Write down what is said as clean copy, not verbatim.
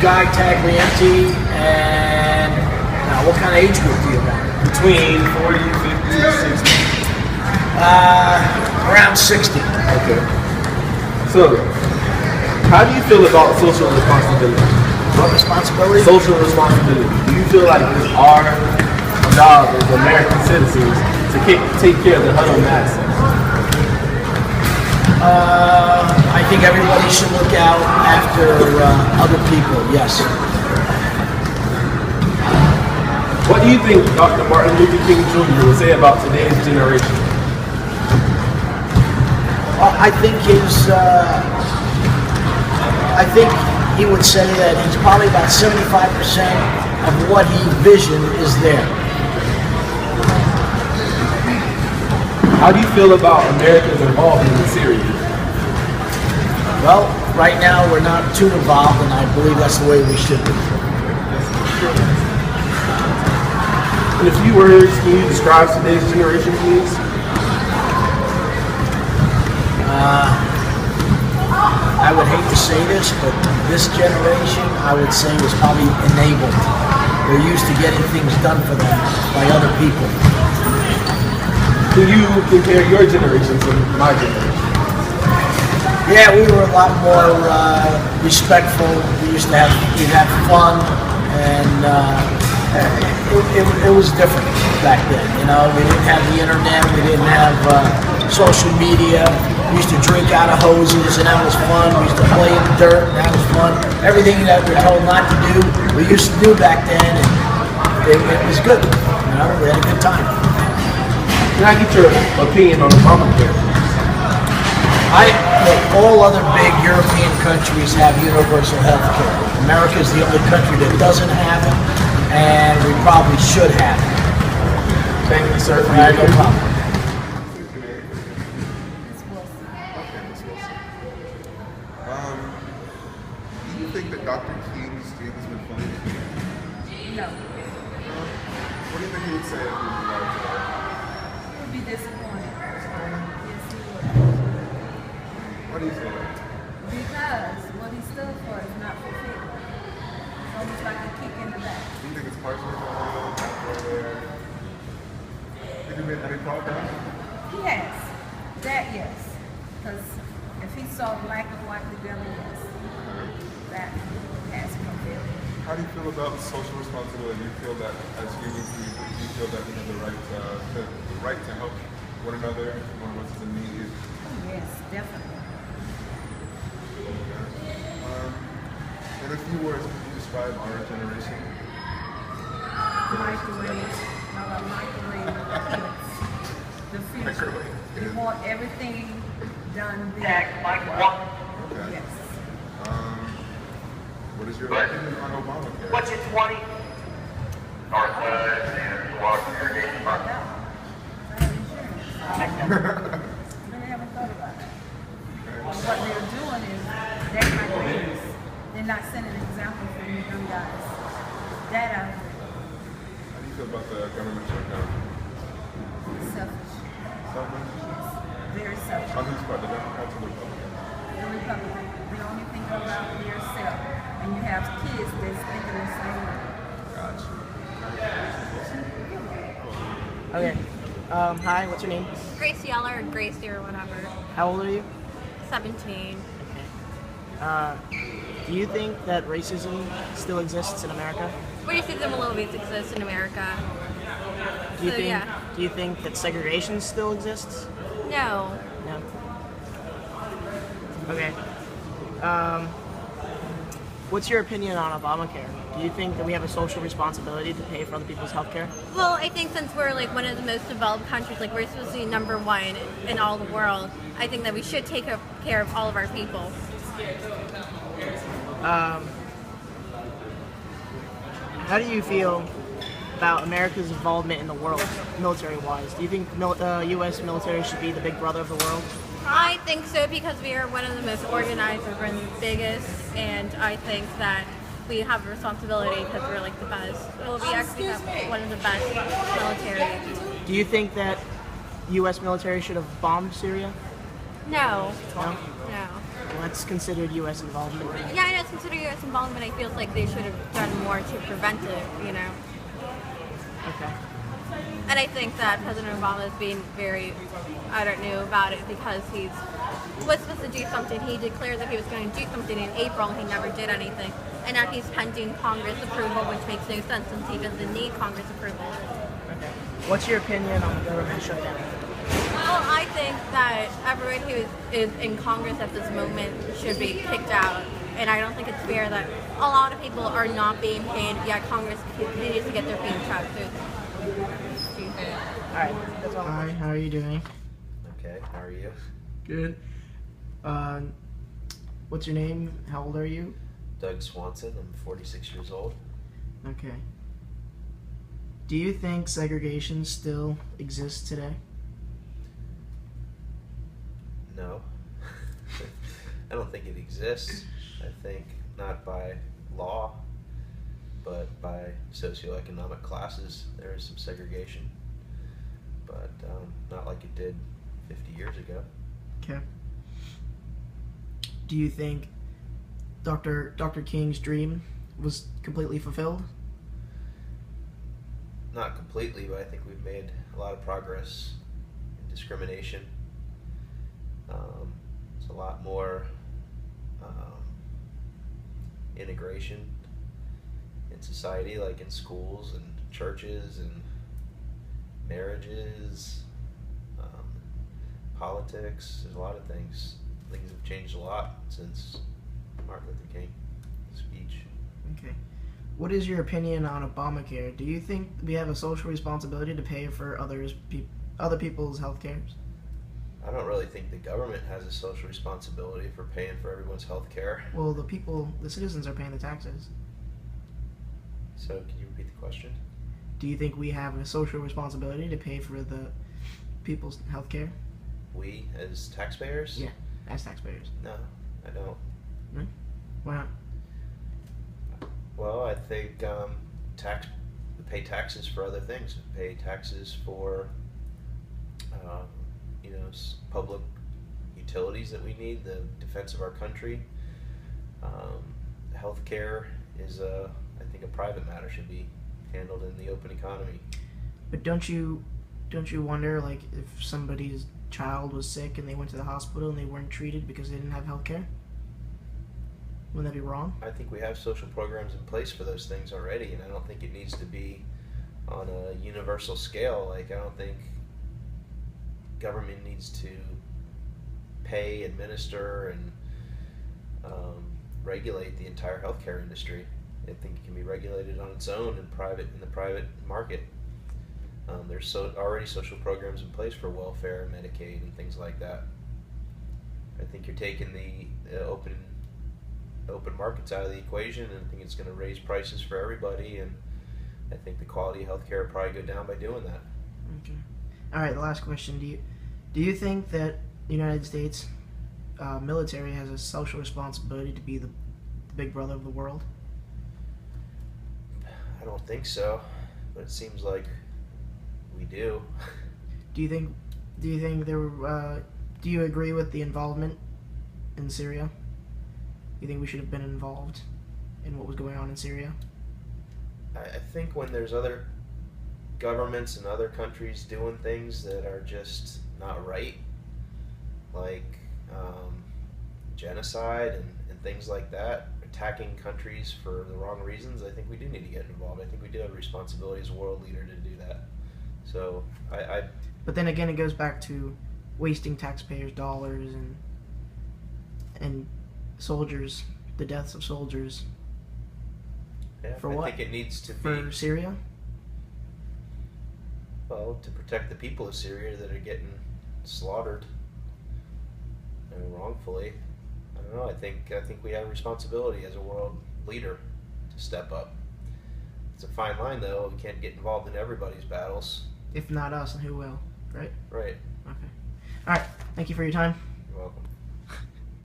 Guy Taglienti, and what kind of age group do you want? Between 40, 50, 60. Around 60. Okay. So, how do you feel about social responsibility? What responsibility? Social responsibility. Do you feel like it's our job as American citizens to take care of the huddle masses? I think everybody should look out after other people, yes. What do you think Dr. Martin Luther King Jr. would say about today's generation? I think he would say that he's probably about 75% of what he visioned is there. How do you feel about America's involvement in Syria? Well, right now we're not too involved, and I believe that's the way we should be. In a few words, can you describe today's generation, please? I would hate to say this, but this generation, I would say, was probably enabled. They're used to getting things done for them by other people. Can you compare your generation to my generation? Yeah, we were a lot more respectful. We'd have fun, and it was different back then. You know, we didn't have the internet, we didn't have social media. We used to drink out of hoses, and that was fun. We used to play in the dirt, and that was fun. Everything that we were told not to do, we used to do back then, and it was good. You know, we had a good time. Can I get your opinion on Obamacare? Look, all other big European countries have universal health care. America is the only country that doesn't have it, and we probably should have it. Thank you, sir. All right, no problem. Do you think that Dr. King's statements been funny? No. What do you think he would say if he was alive today? He would be disappointed. Yes, he would. Why do you say that? Because what he stood for is not fulfilled. It's almost like a kick in the back. Do you think it's partially fulfilled? Did he make any progress? He has. That, yes. Because if he saw black and white together, yes. That has fulfilled. How do you feel about social responsibility? Do you feel that as humans, do you feel that we have the right to help one another, one of us is in need? Oh, yes, definitely. In a few words, could you describe our generation? Microwave. Not a microwave. The future. Microwave. We want everything done there. Okay. Yes. What is your opinion on Obamacare? What's it, 20? Northwest and Water Irrigation Park. I have insurance. Really haven't thought about it. What they're doing is they're not babies. They're not setting an example for you young guys. That I agree. How do you feel about the government shutdown? Selfish. Selfish? Very selfish. On whose part, the Democrats or the Republicans? The Republican, they only think about yourself. And you have kids that's thinking the same way. Gotcha. Okay. Hi, what's your name? Grace Yeller or Gracie or whatever. How old are you? 17. Do you think that racism still exists in America? Racism will always exist in America. Do you So, think yeah. Do you think that segregation still exists? No. No. Okay. What's your opinion on Obamacare? Do you think that we have a social responsibility to pay for other people's health care? Well, I think since we're like one of the most developed countries, like we're supposed to be number one in all the world, I think that we should take care of all of our people. How do you feel about America's involvement in the world, military-wise? Do you think U.S. military should be the big brother of the world? I think so because we are one of the most organized, we're one of the biggest, and I think that we have a responsibility because we're like the best. Well, we actually have one of the best military. Do you think that U.S. military should have bombed Syria? No. No? No. Well, that's considered U.S. involvement. Yeah, I know it's considered U.S. involvement. I feel like they should have done more to prevent it, you know. Okay. And I think that President Obama is being very, I don't know about it because he was supposed to do something. He declared that he was going to do something in April and he never did anything. And now he's pending Congress approval, which makes no sense since he doesn't need Congress approval. Okay. What's your opinion on the government shutdown? Well, I think that everyone who is in Congress at this moment should be kicked out. And I don't think it's fair that a lot of people are not being paid, yet Congress continues to get their paychecks. So it's stupid. All right. That's all. Hi. How are you doing? Okay, how are you? Good. What's your name? How old are you? Doug Swanson, I'm 46 years old. Okay. Do you think segregation still exists today? No. I don't think it exists. I think not by law, but by socioeconomic classes there is some segregation, but not like it did 50 years ago. Okay. Do you think Dr. King's dream was completely fulfilled? Not completely, but I think we've made a lot of progress in discrimination. There's a lot more integration in society, like in schools and churches and marriages, politics. There's a lot of things. Things have changed a lot since Martin Luther King speech. Okay. What is your opinion on Obamacare? Do you think we have a social responsibility to pay for other people's health care? I don't really think the government has a social responsibility for paying for everyone's health care. Well, the citizens are paying the taxes. So can you repeat the question? Do you think we have a social responsibility to pay for the people's health care? We as taxpayers? Yeah, as taxpayers. No, I don't. No? Why not? Well, I think we pay taxes for other things. We pay taxes for public utilities that we need, the defense of our country. Healthcare is I think a private matter, should be handled in the open economy. But don't you wonder, like, if somebody's child was sick and they went to the hospital and they weren't treated because they didn't have health care? Wouldn't that be wrong? I think we have social programs in place for those things already, and I don't think it needs to be on a universal scale. Like, I don't think government needs to pay, administer, and regulate the entire healthcare industry. I think it can be regulated on its own in the private market. There's already social programs in place for welfare and Medicaid and things like that. I think you're taking the open markets out of the equation, and I think it's going to raise prices for everybody, and I think the quality of healthcare will probably go down by doing that. Okay. All right. The last question: Do you think that the United States military has a social responsibility to be the big brother of the world? I don't think so, but it seems like we do. Do you think do you agree with the involvement in Syria? You think we should have been involved in what was going on in Syria? I think when there's other governments and other countries doing things that are just not right, like genocide and things like that, attacking countries for the wrong reasons, I think we do need to get involved. I think we do have a responsibility as a world leader to do that. So But then again, it goes back to wasting taxpayers' dollars and soldiers, the deaths of soldiers. Yeah, For I what? think it needs to For be, Syria? well, to protect the people of Syria that are getting slaughtered wrongfully. I don't know. I think we have a responsibility as a world leader to step up. It's a fine line, though. We can't get involved in everybody's battles. If not us, then who will? Right? Right. Okay. All right. Thank you for your time. You're welcome.